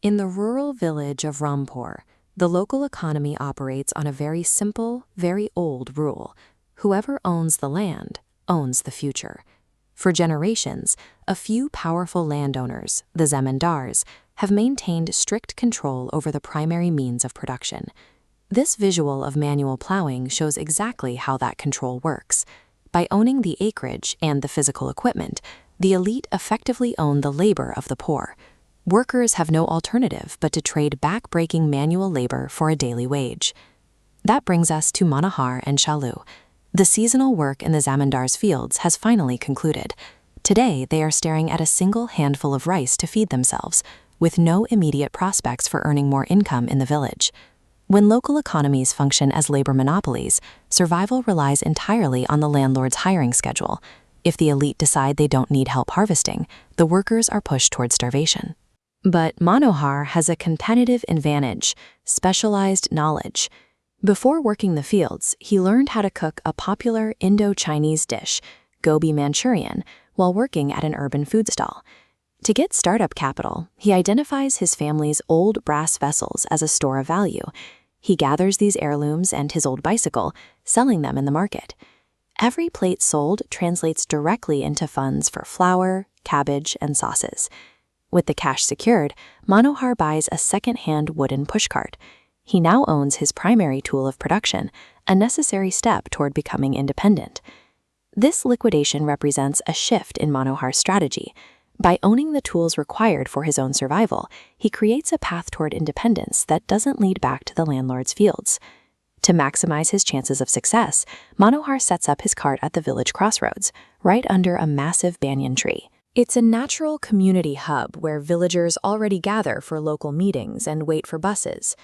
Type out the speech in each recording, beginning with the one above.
In the rural village of Rampur, the local economy operates on a very simple, very old rule. Whoever owns the land owns the future. For generations, a few powerful landowners, the Zamindars, have maintained strict control over the primary means of production. This visual of manual plowing shows exactly how that control works. By owning the acreage and the physical equipment, the elite effectively own the labor of the poor. Workers have no alternative but to trade back-breaking manual labor for a daily wage. That brings us to Manohar and Shalu. The seasonal work in the Zamindars' fields has finally concluded. Today, they are staring at a single handful of rice to feed themselves, with no immediate prospects for earning more income in the village. When local economies function as labor monopolies, survival relies entirely on the landlord's hiring schedule. If the elite decide they don't need help harvesting, the workers are pushed toward starvation. But Manohar has a competitive advantage: specialized knowledge. Before working the fields, he learned how to cook a popular Indo-Chinese dish, Gobi Manchurian, while working at an urban food stall. To get startup capital, he identifies his family's old brass vessels as a store of value. He gathers these heirlooms and his old bicycle, selling them in the market. Every plate sold translates directly into funds for flour, cabbage, and sauces. With the cash secured, Manohar buys a second-hand wooden pushcart. He now owns his primary tool of production, a necessary step toward becoming independent. This liquidation represents a shift in Manohar's strategy. By owning the tools required for his own survival, he creates a path toward independence that doesn't lead back to the landlord's fields. To maximize his chances of success, Manohar sets up his cart at the village crossroads, right under a massive banyan tree. It's a natural community hub where villagers already gather for local meetings and wait for buses.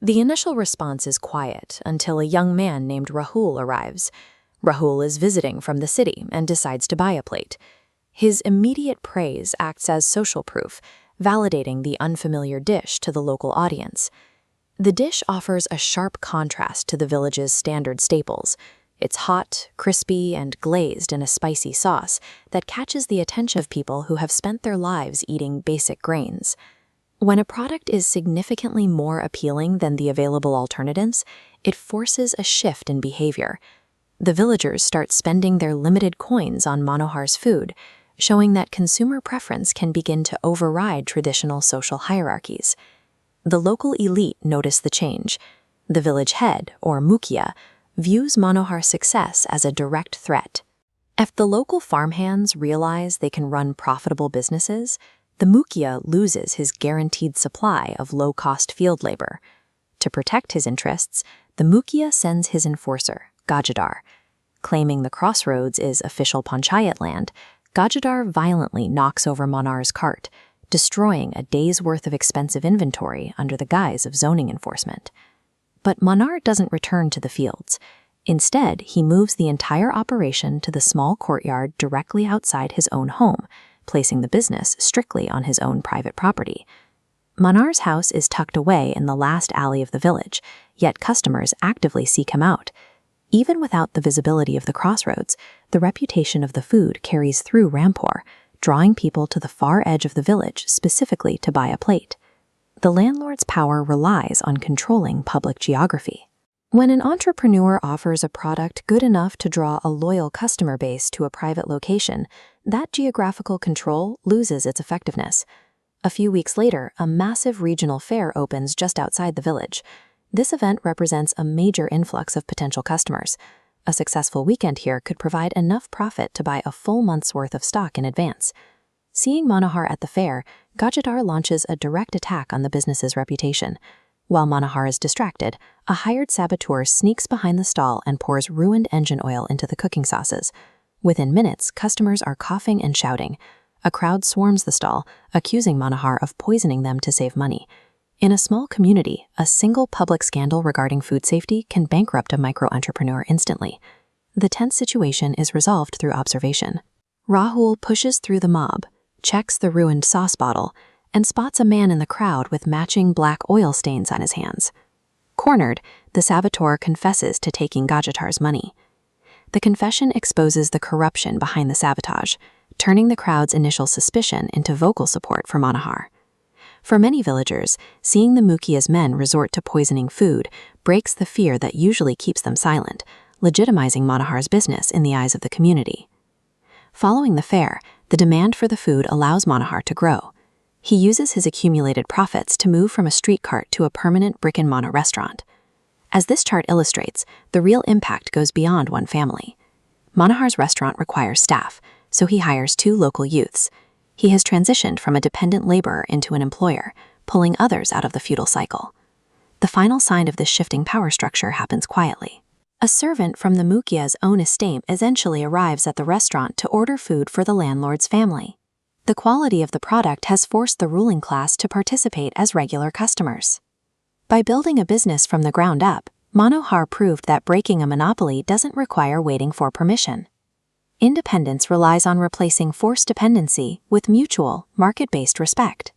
The initial response is quiet until a young man named Rahul arrives. Rahul is visiting from the city and decides to buy a plate. His immediate praise acts as social proof, validating the unfamiliar dish to the local audience. The dish offers a sharp contrast to the village's standard staples. It's hot, crispy, and glazed in a spicy sauce that catches the attention of people who have spent their lives eating basic grains. When a product is significantly more appealing than the available alternatives, it forces a shift in behavior. The villagers start spending their limited coins on Manohar's food, showing that consumer preference can begin to override traditional social hierarchies. The local elite notice the change. The village head, or Mukhia, views Manohar's success as a direct threat. If the local farmhands realize they can run profitable businesses, the Mukhia loses his guaranteed supply of low-cost field labor. To protect his interests, the Mukhia sends his enforcer, Gajadar. Claiming the crossroads is official panchayat land, Gajadar violently knocks over Manohar's cart, destroying a day's worth of expensive inventory under the guise of zoning enforcement. But Manohar doesn't return to the fields. Instead, he moves the entire operation to the small courtyard directly outside his own home, placing the business strictly on his own private property. Manohar's house is tucked away in the last alley of the village, yet customers actively seek him out. Even without the visibility of the crossroads, the reputation of the food carries through Rampur, drawing people to the far edge of the village specifically to buy a plate. The landlord's power relies on controlling public geography. When an entrepreneur offers a product good enough to draw a loyal customer base to a private location, that geographical control loses its effectiveness. A few weeks later, a massive regional fair opens just outside the village. This event represents a major influx of potential customers. A successful weekend here could provide enough profit to buy a full month's worth of stock in advance. Seeing Manohar at the fair, Gajadar launches a direct attack on the business's reputation. While Manohar is distracted, a hired saboteur sneaks behind the stall and pours ruined engine oil into the cooking sauces. Within minutes, customers are coughing and shouting. A crowd swarms the stall, accusing Manohar of poisoning them to save money. In a small community, a single public scandal regarding food safety can bankrupt a micro-entrepreneur instantly. The tense situation is resolved through observation. Rahul pushes through the mob, checks the ruined sauce bottle, and spots a man in the crowd with matching black oil stains on his hands. Cornered, the saboteur confesses to taking Gajatar's money. The confession exposes the corruption behind the sabotage, turning the crowd's initial suspicion into vocal support for Manohar. For many villagers, seeing the Mukhia's men resort to poisoning food breaks the fear that usually keeps them silent, legitimizing Manohar's business in the eyes of the community. Following the fair, the demand for the food allows Manohar to grow. He uses his accumulated profits to move from a street cart to a permanent brick-and-mortar restaurant. As this chart illustrates, the real impact goes beyond one family. Manohar's restaurant requires staff, so he hires 2 local youths. He has transitioned from a dependent laborer into an employer, pulling others out of the feudal cycle. The final sign of this shifting power structure happens quietly. A servant from the Mukhia's own estate eventually arrives at the restaurant to order food for the landlord's family. The quality of the product has forced the ruling class to participate as regular customers. By building a business from the ground up, Manohar proved that breaking a monopoly doesn't require waiting for permission. Independence relies on replacing forced dependency with mutual, market-based respect.